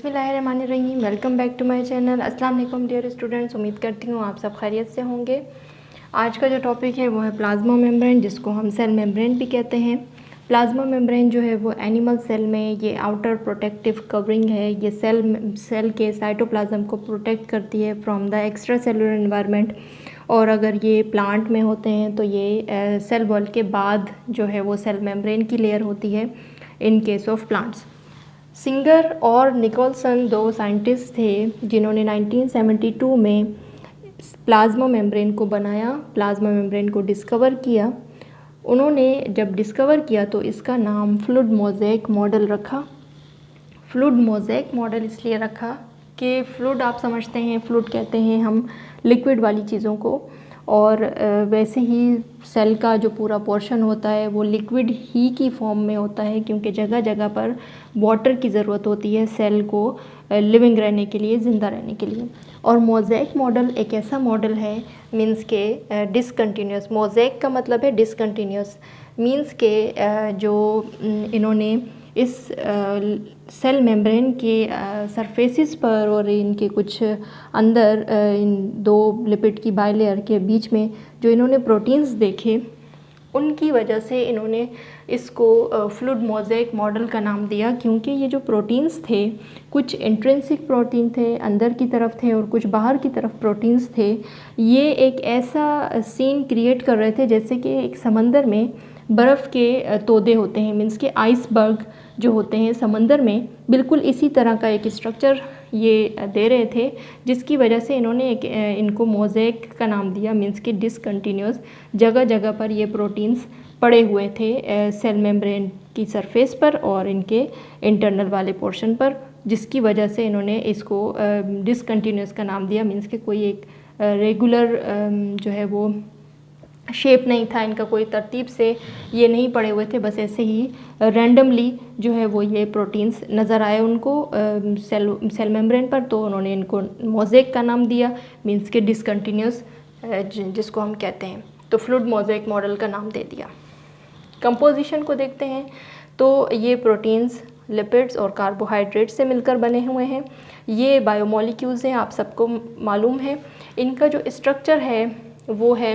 बिस्मिल्लाहिर्रहमानिर्रहीम। Welcome back to my channel. अस्सलाम वालेकुम डियर स्टूडेंट्स। उम्मीद करती हूँ आप सब खैरियत से होंगे। आज का जो टॉपिक है वो है प्लाज्मा मेम्ब्रेन, जिसको हम सेल मेम्ब्रेन भी कहते हैं। प्लाज्मा मेम्ब्रेन जो है वो एनिमल सेल में ये आउटर प्रोटेक्टिव कवरिंग है। ये सेल के साइटोप्लाज्म को प्रोटेक्ट करती है from the extra cellular environment. और अगर ये प्लांट में होते हैं तो ये सेल वॉल के बाद जो है वो सेल मेम्ब्रेन की लेयर होती है in case of plants. Singer और निकोलसन दो साइंटिस्ट थे जिन्होंने 1972 में प्लाज्मा मेम्ब्रेन को बनाया, प्लाज्मा मेम्ब्रेन को डिस्कवर किया। उन्होंने जब डिस्कवर किया तो इसका नाम फ्लूइड मोज़ेक मॉडल रखा। फ्लूइड मोज़ेक मॉडल इसलिए रखा कि फ्लूइड आप समझते हैं, फ्लूइड कहते हैं हम लिक्विड वाली चीज़ों को, और वैसे ही सेल का जो पूरा पोर्शन होता है वो लिक्विड ही की फॉर्म में होता है, क्योंकि जगह जगह पर वाटर की ज़रूरत होती है सेल को लिविंग रहने के लिए, ज़िंदा रहने के लिए। और मोज़ेक मॉडल एक ऐसा मॉडल है मींस के डिसकंटिन्यूस। मोज़ेक का मतलब है डिसकंटिन्यूस, मींस के जो इन्होंने इस सेल मेम्ब्रेन के सरफेसिस पर और इनके कुछ अंदर इन दो लिपिड की बाइलेयर के बीच में जो इन्होंने प्रोटीन्स देखे, उनकी वजह से इन्होंने इसको फ्लूइड मोज़ेक मॉडल का नाम दिया। क्योंकि ये जो प्रोटीन्स थे, कुछ इंट्रिंसिक प्रोटीन थे, अंदर की तरफ थे, और कुछ बाहर की तरफ प्रोटीन्स थे। ये एक ऐसा सीन क्रिएट कर रहे थे जैसे कि एक समंदर में बर्फ़ के तोदे होते हैं, मीन्स के आइसबर्ग जो होते हैं समंदर में, बिल्कुल इसी तरह का एक स्ट्रक्चर ये दे रहे थे, जिसकी वजह से इन्होंने इनको मोज़ेक का नाम दिया, मीन्स के डिसकंटिन्यूस। जगह जगह पर ये प्रोटीन्स पड़े हुए थे सेल मेम्ब्रेन की सरफेस पर और इनके इंटरनल वाले पोर्शन पर, जिसकी वजह से इन्होंने इसको डिसकंटिन्यूस का नाम दिया। मीन्स के कोई एक रेगुलर जो है वो शेप नहीं था इनका, कोई तरतीब से ये नहीं पड़े हुए थे, बस ऐसे ही रैंडमली जो है वो ये प्रोटीन्स नज़र आए उनको सेल मेम्ब्रेन पर, तो उन्होंने इनको मोज़ेक का नाम दिया, मींस के डिसकंटिन्यूस जिसको हम कहते हैं, तो फ्लूइड मोज़ेक मॉडल का नाम दे दिया। कंपोजिशन को देखते हैं तो ये प्रोटीन्स लिपिड्स और कार्बोहाइड्रेट से मिलकर बने हुए हैं। ये बायोमोलिक्यूल्स हैं, आप सबको मालूम है। इनका जो स्ट्रक्चर है वो है,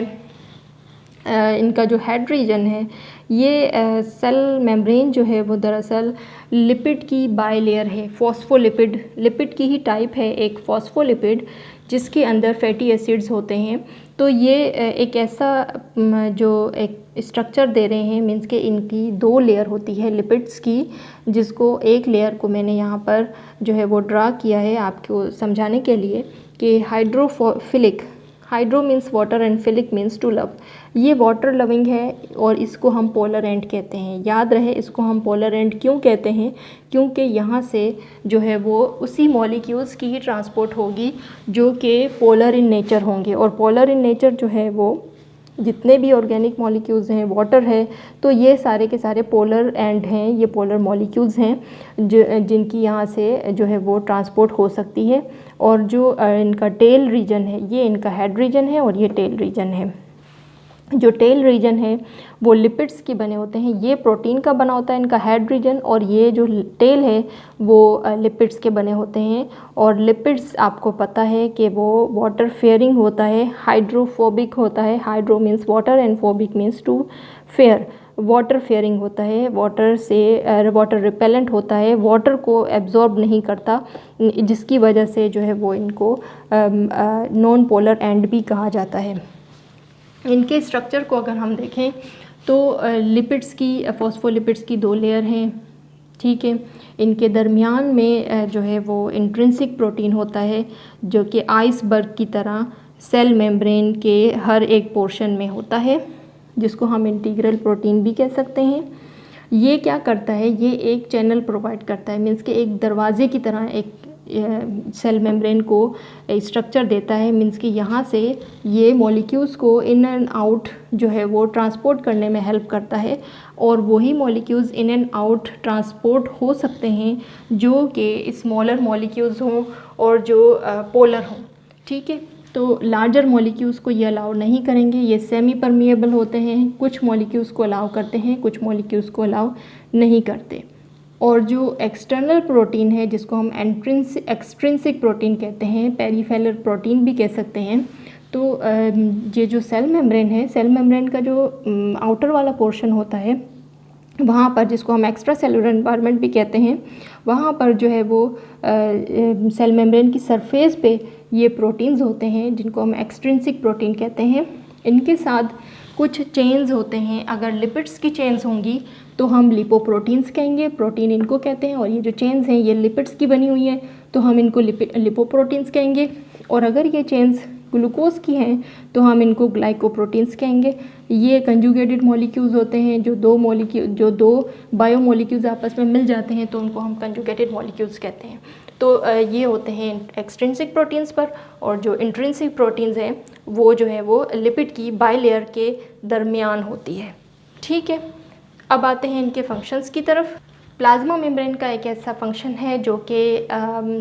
इनका जो हेड रीजन है, ये सेल मेम्ब्रेन जो है वो दरअसल लिपिड की बाइलेयर है, फॉस्फोलिपिड, लिपिड की ही टाइप है, एक फॉस्फोलिपिड जिसके अंदर फैटी एसिड्स होते हैं। तो ये एक ऐसा जो एक स्ट्रक्चर दे रहे हैं, मीन्स के इनकी दो लेयर होती है लिपिड्स की, जिसको एक लेयर को मैंने यहाँ पर जो है वो ड्रा किया है आपको समझाने के लिए कि hydrophilic, hydro means water and philic means to love, ये वाटर लविंग है और इसको हम पोलर एंड कहते हैं। याद रहे इसको हम पोलर एंड क्यों कहते हैं, क्योंकि यहाँ से जो है वो उसी मॉलिक्यूल्स की ही ट्रांसपोर्ट होगी जो कि पोलर इन नेचर होंगे, और पोलर इन नेचर जो है वो जितने भी ऑर्गेनिक मॉलिक्यूल्स हैं, वाटर है, तो ये सारे के सारे पोलर एंड हैं, ये पोलर मॉलिक्यूल्स हैं जिनकी यहाँ से जो है वो ट्रांसपोर्ट हो सकती है। और जो इनका टेल रीजन है, ये इनका हेड रीजन है और ये टेल रीजन है। जो टेल रीजन है वो लिपिड्स की बने होते हैं, ये प्रोटीन का बना होता है इनका हेड रीजन, और ये जो टेल है वो लिपिड्स के बने होते हैं। और लिपिड्स आपको पता है कि वो वाटर फेयरिंग होता है, हाइड्रोफोबिक होता है, hydro means water and phobic means to fear, water fearing होता है, वाटर से वाटर रिपेलेंट होता है, वाटर को एब्जॉर्ब नहीं करता, जिसकी वजह से जो है वो इनको नॉन पोलर एंड भी कहा जाता है। इनके स्ट्रक्चर को अगर हम देखें तो लिपिड्स की, फॉस्फोलिपिड्स की दो लेयर हैं, ठीक है। इनके दरमियान में जो है वो इंट्रिंसिक प्रोटीन होता है जो कि आइसबर्ग की तरह सेल मेम्ब्रेन के हर एक पोर्शन में होता है, जिसको हम इंटीग्रल प्रोटीन भी कह सकते हैं। ये क्या करता है, ये एक चैनल प्रोवाइड करता है, मीन्स कि एक दरवाजे की तरह एक सेल मेम्ब्रेन को स्ट्रक्चर देता है, मीन्स कि यहाँ से ये मॉलिक्यूल्स को इन एंड आउट जो है वो ट्रांसपोर्ट करने में हेल्प करता है। और वही molecules in and out transport हो सकते हैं जो कि स्मॉलर मॉलिक्यूल्स हों और जो पोलर हों, ठीक है। तो लार्जर मॉलिक्यूल्स को ये अलाउ नहीं करेंगे, ये सेमी परमिएबल होते हैं, कुछ मॉलिक्यूल्स को अलाउ करते हैं, कुछ मॉलिक्यूल्स को अलाउ नहीं करते। और जो एक्सटर्नल प्रोटीन है जिसको हम एक्सट्रिंसिक प्रोटीन कहते हैं, पेरिफेरल प्रोटीन भी कह सकते हैं। तो ये जो सेल मेम्ब्रेन है, सेल मेम्ब्रेन का जो आउटर वाला पोर्शन होता है वहाँ पर, जिसको हम एक्स्ट्रा सेलुलर एनवायरनमेंट भी कहते हैं, वहाँ पर जो है वो सेल मेम्ब्रेन की सरफेस पे ये प्रोटीन्स होते हैं जिनको हम एक्सट्रिंसिक प्रोटीन कहते हैं। इनके साथ कुछ चेन्स होते हैं, अगर लिपिड्स की चेन्स होंगी तो हम लिपोप्रोटीन्स कहेंगे, प्रोटीन इनको कहते हैं। और ये जो चेन्स हैं ये लिपिड्स की बनी हुई हैं तो हम इनको लिपोप्रोटीन्स कहेंगे। और अगर ये चेन्स ग्लूकोज की हैं तो हम इनको ग्लाइकोप्रोटीन्स कहेंगे। ये कंजुगेटेड मॉलिक्यूल्स होते हैं, जो दो बायोमोलिक्यूल्स आपस में मिल जाते हैं तो उनको हम कंजुगेटेड मॉलिक्यूल्स कहते हैं। तो ये होते हैं एक्सट्रिंसिक प्रोटीन्स पर। और जो इंट्रिंसिक प्रोटीन्स हैं वो जो है वो लिपिड की बाइलेयर के दरमियान होती है। ठीक है, अब आते हैं इनके फंक्शंस की तरफ। प्लाज्मा मेम्ब्रेन का एक ऐसा फंक्शन है जो कि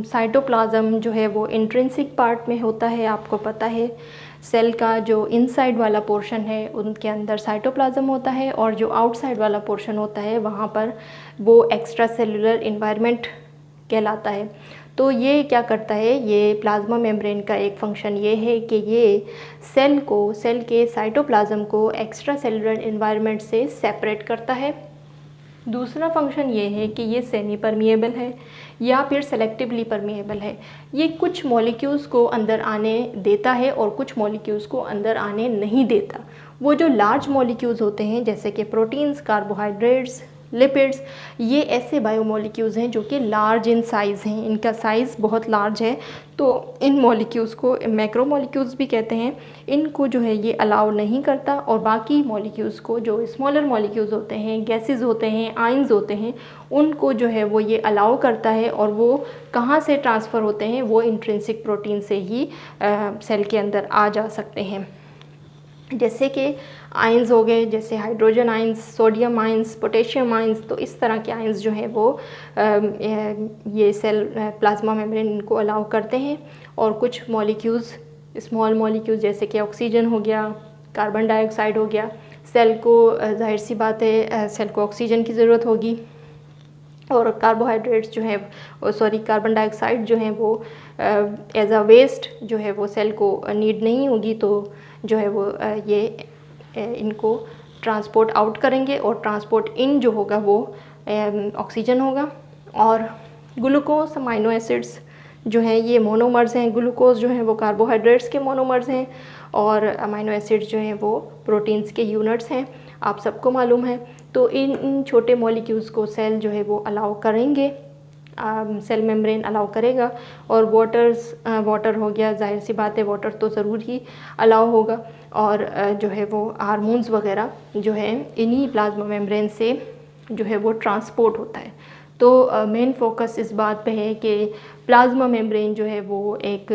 साइटोप्लाज्म जो है वो इंट्रिंसिक पार्ट में होता है। आपको पता है सेल का जो इनसाइड वाला पोर्शन है उनके अंदर साइटोप्लाज्म होता है, और जो आउटसाइड वाला पोर्शन होता है वहाँ पर वो एक्स्ट्रा सेलुलर इन्वायरमेंट कहलाता है। तो ये क्या करता है, ये प्लाज्मा मेम्ब्रेन का एक फंक्शन ये है कि ये सेल के साइटोप्लाज्म को एक्स्ट्रा सेलुलर इन्वायरमेंट से सेपरेट करता है। दूसरा फंक्शन ये है कि ये सेमी परमिएबल है या फिर सेलेक्टिवली परमिएबल है। ये कुछ मॉलिक्यूल्स को अंदर आने देता है और कुछ मॉलिक्यूल्स को अंदर आने नहीं देता। वो जो लार्ज मॉलिक्यूल्स होते हैं जैसे कि प्रोटीन्स, कार्बोहाइड्रेट्स, लिपिड्स, ये ऐसे बायोमोलिक्यूल्स हैं जो कि लार्ज इन साइज़ हैं, इनका साइज़ बहुत लार्ज है। तो इन मॉलिक्यूल्स को मैक्रोमोलिक्यूल्स भी कहते हैं। इनको जो है ये अलाउ नहीं करता, और बाकी मॉलिक्यूल्स को, जो स्मॉलर मॉलिक्यूल्स होते हैं, गैसेस होते हैं, आयंस होते हैं, उनको जो है वो ये अलाउ करता है। और वो कहाँ से ट्रांसफ़र होते हैं, वो इंट्रिंसिक प्रोटीन से ही सेल के अंदर आ जा सकते हैं। जैसे कि आयंस हो गए, जैसे hydrogen ions, sodium ions, potassium ions. तो इस तरह के आयंस जो है वो ये सेल प्लाज्मा मेम्ब्रेन इनको अलाउ करते हैं। और कुछ मॉलिक्यूल्स, स्मॉल मॉलिक्यूल्स जैसे कि ऑक्सीजन हो गया, कार्बन डाइऑक्साइड हो गया, सेल को जाहिर सी बात है सेल को ऑक्सीजन की ज़रूरत होगी, और कार्बोहाइड्रेट्स जो है कार्बन डाइऑक्साइड जो है वो एज अ वेस्ट जो है वो सेल को नीड नहीं होगी। तो जो है वो ये इनको ट्रांसपोर्ट आउट करेंगे, और ट्रांसपोर्ट इन जो होगा वो ऑक्सीजन होगा। और ग्लूकोज, अमाइनो एसिड्स जो हैं ये मोनोमर्स हैं। ग्लूकोज जो है वो कार्बोहाइड्रेट्स के मोनोमर्स हैं, और अमाइनो एसिड्स जो हैं वो प्रोटीन्स के यूनिट्स हैं, आप सबको मालूम है। तो इन छोटे मॉलिक्यूल्स को सेल जो है वो अलाउ करेंगे, सेल मेम्ब्रेन अलाउ करेगा। और वाटर हो गया, जाहिर सी बात है वाटर तो ज़रूर ही अलाउ होगा। और जो है वो हार्मोन्स वगैरह जो है इन्हीं प्लाज्मा मेम्ब्रेन से जो है वो ट्रांसपोर्ट होता है। तो मेन फोकस इस बात पे है कि प्लाज्मा मेम्ब्रेन जो है वो एक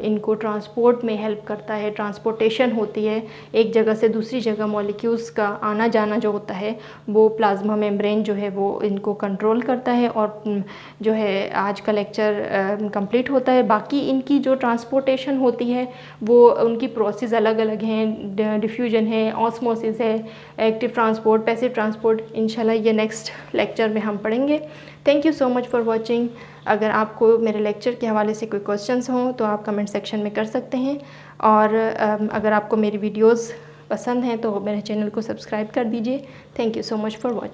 इनको ट्रांसपोर्ट में हेल्प करता है, ट्रांसपोर्टेशन होती है एक जगह से दूसरी जगह। मॉलिक्यूल्स का आना जाना जो होता है वो प्लाज्मा मेम्ब्रेन जो है वो इनको कंट्रोल करता है। और जो है आज का लेक्चर कंप्लीट होता है। बाकी इनकी जो ट्रांसपोर्टेशन होती है वो उनकी प्रोसेस अलग अलग हैं, डिफ्यूजन है, ऑस्मोसिस है, एक्टिव ट्रांसपोर्ट, पैसिव ट्रांसपोर्ट। इंशाल्लाह ये नेक्स्ट लेक्चर में हम पढ़ेंगे। Thank you so much for watching. अगर आपको मेरे लेक्चर के हवाले से कोई क्वेश्चंस हों तो आप कमेंट सेक्शन में कर सकते हैं। और अगर आपको मेरी वीडियोस पसंद हैं तो मेरे चैनल को सब्सक्राइब कर दीजिए। Thank you so much for watching.